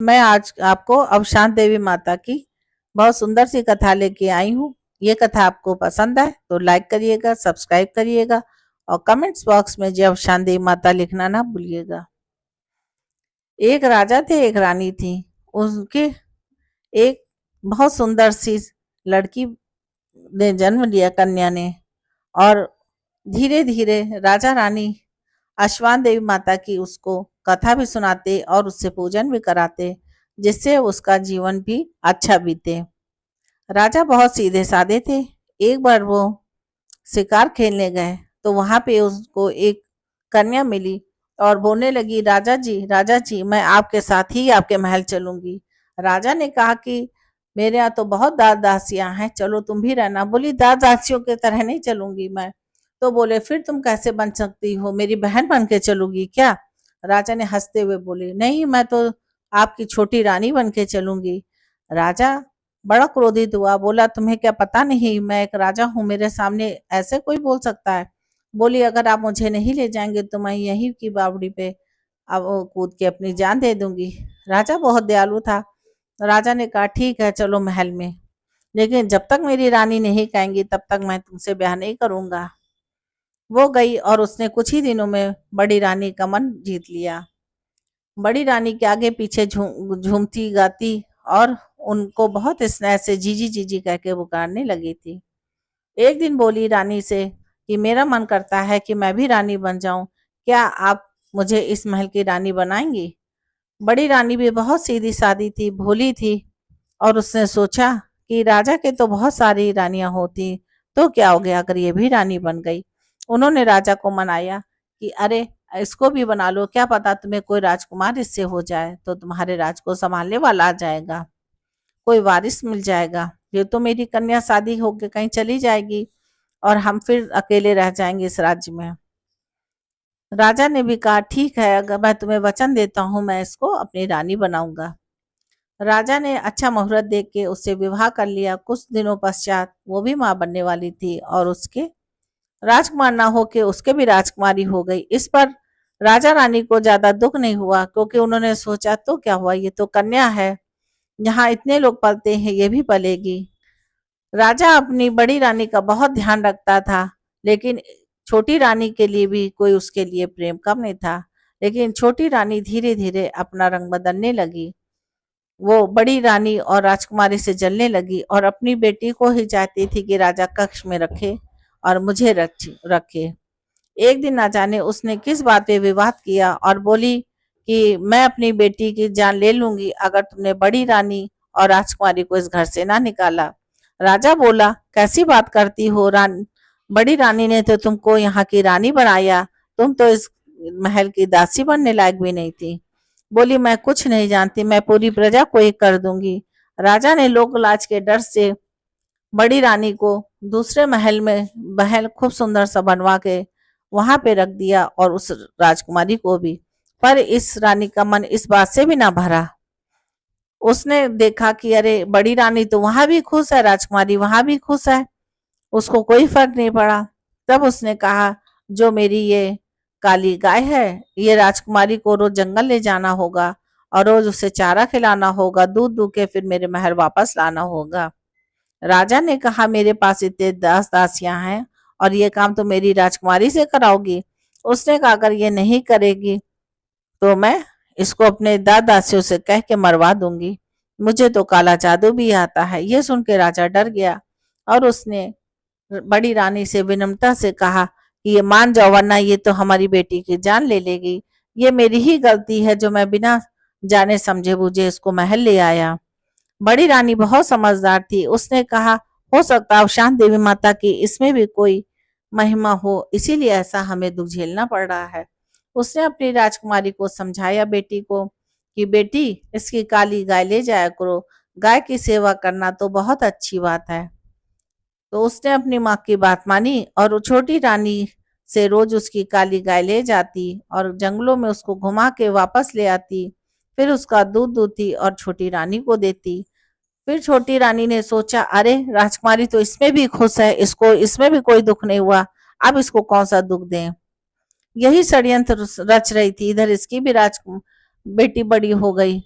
मैं आज आपको अवशांत देवी माता की बहुत सुंदर सी कथा लेके आई हूँ। ये कथा आपको पसंद है तो लाइक करिएगा, सब्सक्राइब करिएगा और कमेंट्स बॉक्स में जय अवशांत देवी माता लिखना ना भूलिएगा। एक राजा थे, एक रानी थी। उनके एक बहुत सुंदर सी लड़की ने जन्म लिया, कन्या ने। और धीरे धीरे राजा रानी अश्वान देवी माता की उसको कथा भी सुनाते और उससे पूजन भी कराते, जिससे उसका जीवन भी अच्छा बीते। राजा बहुत सीधे साधे थे। एक बार वो शिकार खेलने गए तो वहां पे उसको एक कन्या मिली और बोलने लगी, राजा जी, मैं आपके साथ ही आपके महल चलूंगी। राजा ने कहा कि मेरे यहाँ तो बहुत दास दासियां हैं, चलो तुम भी रहना। बोली, दास दासियों की तरह नहीं चलूंगी मैं। तो बोले, फिर तुम कैसे बन सकती हो, मेरी बहन बन के चलूंगी क्या? राजा ने हंसते हुए बोले, नहीं, मैं तो आपकी छोटी रानी बन के चलूंगी। राजा बड़ा क्रोधित हुआ, बोला, तुम्हें क्या पता नहीं मैं एक राजा हूँ, मेरे सामने ऐसे कोई बोल सकता है? बोली, अगर आप मुझे नहीं ले जाएंगे तो मैं यहीं की बावड़ी पे अब कूद के अपनी जान दे दूंगी। राजा बहुत दयालु था। राजा ने कहा, ठीक है, चलो महल में, लेकिन जब तक मेरी रानी नहीं कहेंगी तब तक मैं तुमसे ब्याह नहीं करूंगा। वो गई और उसने कुछ ही दिनों में बड़ी रानी का मन जीत लिया। बड़ी रानी के आगे पीछे झूमती गाती और उनको बहुत स्नेह से जीजी जीजी कह के पुकारने लगी थी। एक दिन बोली रानी से कि मेरा मन करता है कि मैं भी रानी बन जाऊं, क्या आप मुझे इस महल की रानी बनाएंगी? बड़ी रानी भी बहुत सीधी सादी थी, भोली थी, और उसने सोचा कि राजा के तो बहुत सारी रानियां होती, तो क्या हो गया अगर ये भी रानी बन गई। उन्होंने राजा को मनाया कि अरे, इसको भी बना लो, क्या पता तुम्हें कोई राजकुमार इससे हो जाए तो तुम्हारे राज को संभालने वाला आ जाएगा, कोई वारिस मिल जाएगा। ये तो मेरी कन्या शादी होके कहीं चली जाएगी और हम फिर अकेले रह जाएंगे इस राज्य में। राजा ने भी कहा, ठीक है, अगर मैं तुम्हें वचन देता हूँ, मैं इसको अपनी रानी बनाऊंगा। राजा ने अच्छा मुहूर्त देख के उससे विवाह कर लिया। कुछ दिनों पश्चात वो भी मां बनने वाली थी और उसके राजकुमार ना होके उसके भी राजकुमारी हो गई। इस पर राजा रानी को ज्यादा दुख नहीं हुआ, क्योंकि उन्होंने सोचा, तो क्या हुआ, ये तो कन्या है, यहाँ इतने लोग पलते हैं, ये भी पलेगी। राजा अपनी बड़ी रानी का बहुत ध्यान रखता था, लेकिन छोटी रानी के लिए भी कोई उसके लिए प्रेम कम नहीं था। लेकिन छोटी रानी धीरे धीरे अपना रंग बदलने लगी। वो बड़ी रानी और राजकुमारी से जलने लगी और अपनी बेटी को ही चाहती थी कि राजा कक्ष में रखे और मुझे रखे। एक दिन ना जाने उसने किस बात पे विवाद किया और बोली कि मैं अपनी बेटी की जान ले लूंगी अगर तुमने बड़ी रानी और राजकुमारी को इस घर से ना निकाला। राजा बोला, कैसी बात करती हो बड़ी रानी ने तो तुमको यहाँ की रानी बनाया, तुम तो इस महल की दासी बनने लायक भी नहीं थी। बोली, मैं कुछ नहीं जानती, मैं पूरी प्रजा को ही कर दूंगी। राजा ने लोक लाज के डर से बड़ी रानी को दूसरे महल में महल खूब सुंदर सा बनवा के वहां पे रख दिया और उस राजकुमारी को भी। पर इस रानी का मन इस बात से भी ना भरा। उसने देखा कि अरे, बड़ी रानी तो वहां भी खुश है, राजकुमारी वहां भी खुश है, उसको कोई फर्क नहीं पड़ा। तब उसने कहा, जो मेरी ये काली गाय है, ये राजकुमारी को रोज जंगल ले जाना होगा और रोज उसे चारा खिलाना होगा, दूध दूह के फिर मेरे महल वापस लाना होगा। राजा ने कहा, मेरे पास इतने दास दासियां हैं और ये काम तो मेरी राजकुमारी से कराओगी? उसने कहा, अगर ये नहीं करेगी तो मैं इसको अपने दास दासियों से कह के मरवा दूंगी, मुझे तो काला जादू भी आता है। ये सुन के राजा डर गया और उसने बड़ी रानी से विनम्रता से कहा कि ये मान जाओ, वरना ये तो हमारी बेटी की जान ले लेगी। ये मेरी ही गलती है जो मैं बिना जाने समझे बूझे इसको महल ले आया। बड़ी रानी बहुत समझदार थी। उसने कहा, हो सकता है शांत देवी माता की इसमें भी कोई महिमा हो, इसीलिए ऐसा हमें दुख झेलना पड़ रहा है। उसने अपनी राजकुमारी को समझाया बेटी को कि बेटी, इसकी काली गाय ले जाया करो, गाय की सेवा करना तो बहुत अच्छी बात है। तो उसने अपनी माँ की बात मानी और वो छोटी रानी से रोज उसकी काली गाय ले जाती और जंगलों में उसको घुमा के वापस ले आती, फिर उसका दूध दूती और छोटी रानी को देती। फिर छोटी रानी ने सोचा, अरे, राजकुमारी तो इसमें भी खुश है, इसको इसमें भी कोई दुख नहीं हुआ, अब इसको कौन सा दुख दें। यही षड्यंत्र रच रही थी। इधर इसकी भी राज बेटी बड़ी हो गई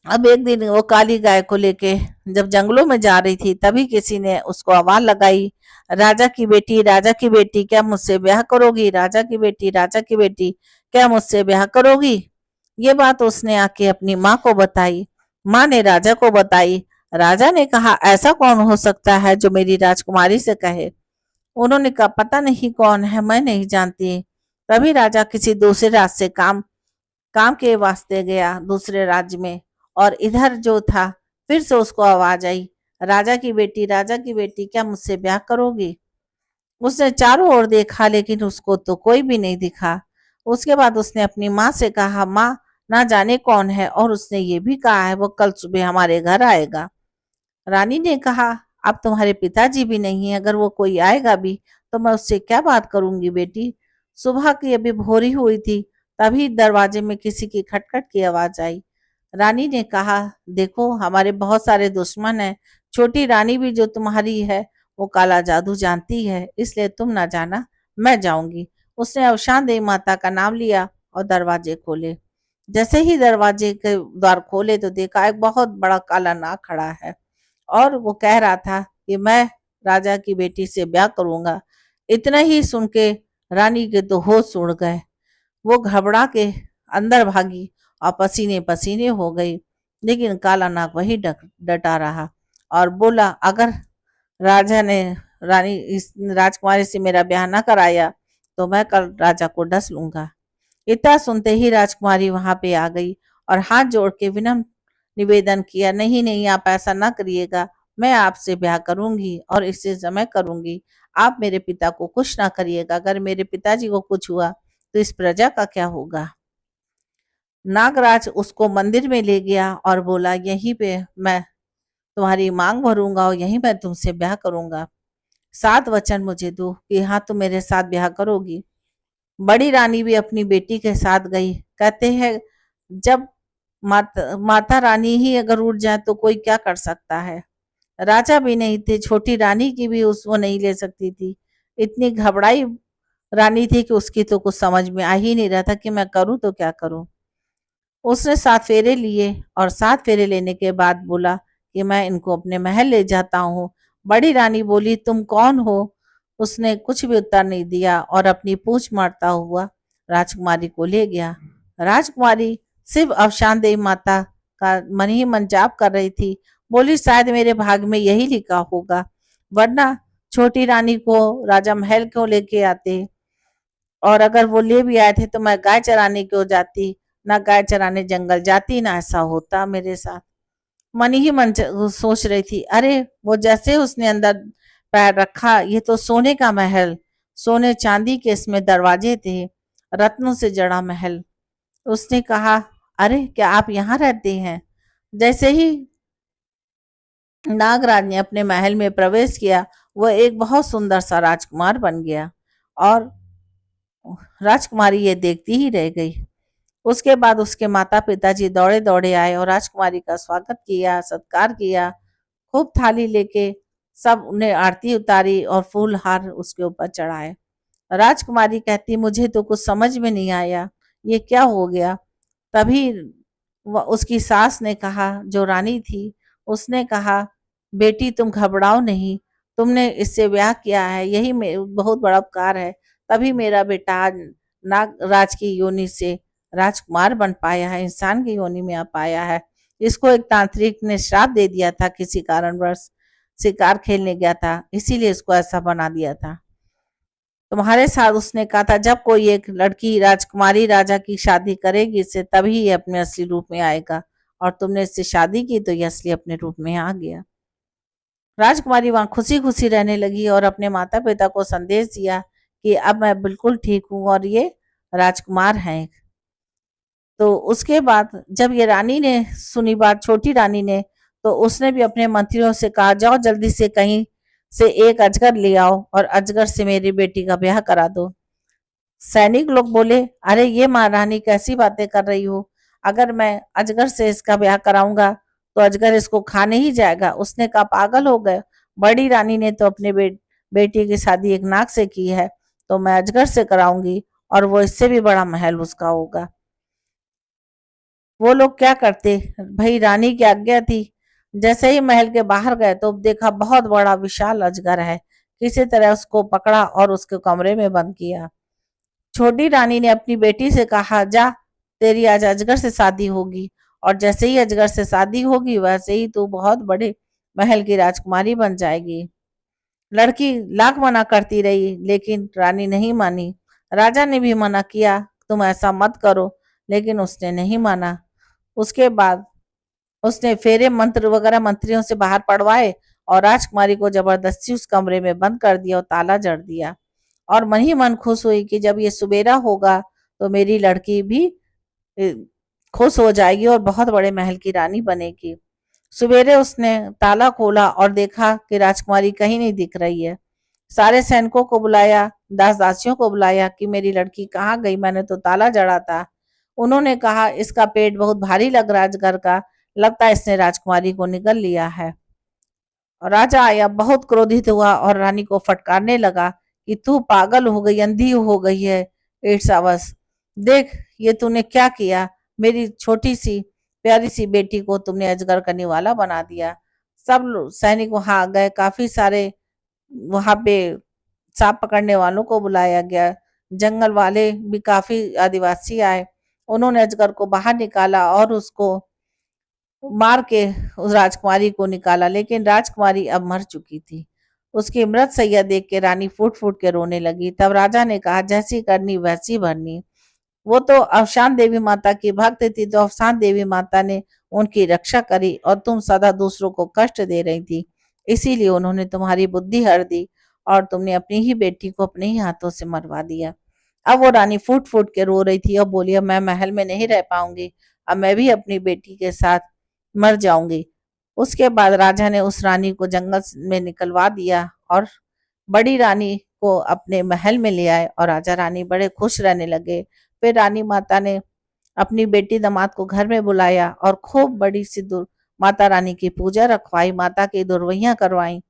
अब एक दिन वो काली गाय को लेके जब जंगलों में जा रही थी, तभी किसी ने उसको आवाज लगाई, राजा की बेटी, राजा की बेटी, क्या मुझसे ब्याह करोगी? राजा की बेटी, राजा की बेटी, क्या मुझसे ब्याह करोगी? ये बात उसने आके अपनी माँ को बताई। माँ ने राजा को बताई। राजा ने कहा, ऐसा कौन हो सकता है जो मेरी राजकुमारी से कहे? उन्होंने कहा, पता नहीं कौन है, मैं नहीं जानती। तभी राजा किसी दूसरे राज्य से काम काम के वास्ते गया दूसरे राज्य में, और इधर जो था, फिर से उसको आवाज आई, राजा की बेटी, राजा की बेटी, क्या मुझसे ब्याह करोगी? उसने चारों ओर देखा, लेकिन उसको तो कोई भी नहीं दिखा। उसके बाद उसने अपनी माँ से कहा, माँ, ना जाने कौन है, और उसने ये भी कहा है वो कल सुबह हमारे घर आएगा। रानी ने कहा, अब तुम्हारे पिताजी भी नहीं है, अगर वो कोई आएगा भी तो मैं उससे क्या बात करूंगी बेटी? सुबह की अभी भोरी हुई थी, तभी दरवाजे में किसी की खटखट की आवाज आई। रानी ने कहा, देखो हमारे बहुत सारे दुश्मन हैं, छोटी रानी भी जो तुम्हारी है वो काला जादू जानती है, इसलिए तुम ना जाना, मैं जाऊंगी। उसने अवशान देवी माता का नाम लिया और दरवाजे खोले। जैसे ही दरवाजे के द्वार खोले तो देखा एक बहुत बड़ा काला नाग खड़ा है, और वो कह रहा था कि मैं राजा की बेटी से ब्याह करूंगा। इतना ही सुन के रानी के तो होश उड़ गए। वो घबरा के अंदर भागी और पसीने पसीने हो गई, लेकिन काला नाग वही डटा रहा और बोला, अगर राजा ने रानी इस राजकुमारी से मेरा ब्याह न कराया तो मैं कल राजा को डस लूंगा। इतना सुनते ही राजकुमारी वहां पे आ गई और हाथ जोड़ के विनम्र निवेदन किया, नहीं नहीं, आप ऐसा ना करिएगा, मैं आपसे ब्याह करूंगी और इससे समय करूंगी। आप मेरे पिता को कुछ ना करिएगा, अगर मेरे पिताजी को कुछ हुआ तो इस प्रजा का क्या होगा? नागराज उसको मंदिर में ले गया और बोला, यहीं पे मैं तुम्हारी मांग भरूंगा और यहीं मैं तुमसे ब्याह करूंगा। 7 वचन मुझे दो कि हाँ तुम मेरे साथ ब्याह करोगी। बड़ी रानी भी अपनी बेटी के साथ गई। कहते हैं, जब माता रानी ही अगर उठ जाए तो कोई क्या कर सकता है? राजा भी नहीं थे, छोटी रानी की भी उस वो नहीं ले सकती थी। इतनी घबराई रानी थी कि उसकी तो कुछ समझ में आ ही नहीं रहा था कि मैं करूं तो क्या करूं। उसने 7 फेरे लिए और 7 फेरे लेने के बाद बोला कि मैं इनको अपने महल ले जाता हूँ। बड़ी रानी बोली, तुम कौन हो? उसने कुछ भी उत्तर नहीं दिया और अपनी पूंछ मारता हुआ राजकुमारी को ले गया। राजकुमारी सिर्फ अवशान देवी माता का मन ही मन जाप कर रही थी। बोली, शायद मेरे भाग में यही लिखा होगा, वरना छोटी रानी को राजा महल क्यों लेके आते? और अगर वो ले भी आए थे तो मैं गाय चराने क्यों जाती? ना गाय चराने जंगल जाती, ना ऐसा होता मेरे साथ। मन ही मन सोच रही थी, अरे वो जैसे उसने अंदर पैर रखा, ये तो सोने का महल, सोने चांदी के इसमें दरवाजे थे, रत्नों से जड़ा महल। उसने कहा, अरे क्या आप यहाँ रहते हैं? जैसे ही नागराज ने अपने महल में प्रवेश किया, वह एक बहुत सुंदर सा राजकुमार बन गया, और राजकुमारी ये देखती ही रह गई। उसके बाद उसके माता पिताजी दौड़े दौड़े आए और राजकुमारी का स्वागत किया, सत्कार किया, खूब थाली लेके सब उन्हें आरती उतारी और फूल हार उसके ऊपर चढ़ाए। राजकुमारी कहती, मुझे तो कुछ समझ में नहीं आया, ये क्या हो गया? तभी उसकी सास ने कहा, जो रानी थी, उसने कहा, बेटी तुम घबराओ नहीं, तुमने इससे ब्याह किया है, यही बहुत बड़ा उपकार है, तभी मेरा बेटा आज नागराज की योनि से राजकुमार बन पाया है, इंसान की योनि में आ पाया है। इसको एक तांत्रिक ने श्राप दे दिया था, किसी कारणवश शिकार खेलने गया था, इसीलिए इसको ऐसा बना दिया था। तुम्हारे साथ उसने कहा था, जब कोई एक लड़की राजकुमारी राजा की शादी करेगी इससे, तभी ये अपने असली रूप में आएगा, और तुमने इससे शादी की तो ये असली अपने रूप में आ गया। राजकुमारी वहां खुशी खुशी रहने लगी और अपने माता पिता को संदेश दिया कि अब मैं बिल्कुल ठीक हूँ और ये राजकुमार हैं। तो उसके बाद जब ये रानी ने सुनी बात, छोटी रानी ने, तो उसने भी अपने मंत्रियों से कहा, जाओ जल्दी से कहीं से एक अजगर ले आओ और अजगर से मेरी बेटी का ब्याह करा दो। सैनिक लोग बोले, अरे ये महारानी कैसी बातें कर रही हो? अगर मैं अजगर से इसका ब्याह कराऊंगा तो अजगर इसको खाने ही जाएगा। उसने कहा, पागल हो गए, बड़ी रानी ने तो अपने बेटी की शादी एक नाग से की है, तो मैं अजगर से कराऊंगी और वो इससे भी बड़ा महल उसका होगा। वो लोग क्या करते, भाई रानी की आज्ञा थी। जैसे ही महल के बाहर गए तो देखा बहुत बड़ा विशाल अजगर है। किसी तरह उसको पकड़ा और उसके कमरे में बंद किया। छोटी रानी ने अपनी बेटी से कहा, जा, तेरी आज अजगर से शादी होगी, और जैसे ही अजगर से शादी होगी वैसे ही तू बहुत बड़े महल की राजकुमारी बन जाएगी। लड़की लाख मना करती रही लेकिन रानी नहीं मानी। राजा ने भी मना किया, तुम ऐसा मत करो, लेकिन उसने नहीं माना। उसके बाद उसने फेरे मंत्र वगैरह मंत्रियों से बाहर पढ़वाए और राजकुमारी को जबरदस्ती उस कमरे में बंद कर दिया और ताला जड़ दिया। और मन ही मन खुश हुई कि जब ये सुबेरा होगा तो मेरी लड़की भी ए, खुश हो जाएगी और बहुत बड़े महल की रानी बनेगी। सवेरे उसने ताला खोला और देखा कि राजकुमारी कहीं नहीं दिख रही है। सारे सैनिकों को बुलाया, दास दासियों को बुलाया कि मेरी लड़की कहाँ गई, मैंने तो ताला जड़ा था। उन्होंने कहा, इसका पेट बहुत भारी लग रहा है अजगर का, लगता है इसने राजकुमारी को निगल लिया है। और राजा आया, बहुत क्रोधित हुआ और रानी को फटकारने लगा कि तू पागल हो गई, अंधी हो गई है, ईर्ष्यावश। देख, ये तूने क्या किया, मेरी छोटी सी प्यारी सी बेटी को तुमने अजगर का निवाला बना दिया। सब सैनिक वहां आ गए, काफी सारे वहां पे सांप पकड़ने वालों को बुलाया गया। जंगल वाले भी काफी आदिवासी आए। उन्होंने अजगर को बाहर निकाला और उसको मार के उस राजकुमारी को निकाला, लेकिन राजकुमारी अब मर चुकी थी। उसकी मृत सैया देख के रानी फूट फूट के रोने लगी। तब राजा ने कहा, जैसी करनी वैसी भरनी। वो तो अवशान देवी माता की भक्त थी, तो अवशान देवी माता ने उनकी रक्षा करी, और तुम सदा दूसरों को कष्ट दे रही थी, इसीलिए उन्होंने तुम्हारी बुद्धि हर दी और तुमने अपनी ही बेटी को अपने ही हाथों से मरवा दिया। अब वो रानी फूट फूट के रो रही थी और बोली, अब मैं महल में नहीं रह पाऊंगी, अब मैं भी अपनी बेटी के साथ मर जाऊंगी। उसके बाद राजा ने उस रानी को जंगल में निकलवा दिया और बड़ी रानी को अपने महल में ले आए, और राजा रानी बड़े खुश रहने लगे। फिर रानी माता ने अपनी बेटी दामाद को घर में बुलाया और खूब बड़ी सी माता रानी की पूजा रखवाई, माता की दुर्वैया करवाई।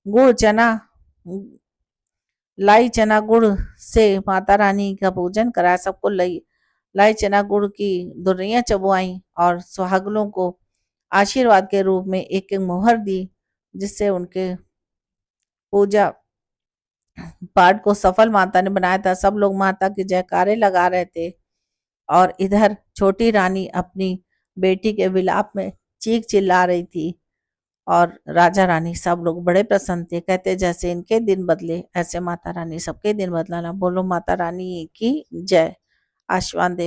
गुड़ चना लाई चना गुड़ से माता रानी का पूजन कराया, सबको लाई चना गुड़ की दुर्रियां चबुआई और सुहागनों को आशीर्वाद के रूप में एक एक मोहर दी, जिससे उनके पूजा पाठ को सफल माता ने बनाया था। सब लोग माता के जयकारे लगा रहे थे और इधर छोटी रानी अपनी बेटी के विलाप में चीख चिल्ला रही थी, और राजा रानी सब लोग बड़े प्रसन्न थे। कहते, जैसे इनके दिन बदले ऐसे माता रानी सबके दिन बदलाना। बोलो माता रानी की जय। आशीर्वाद दे।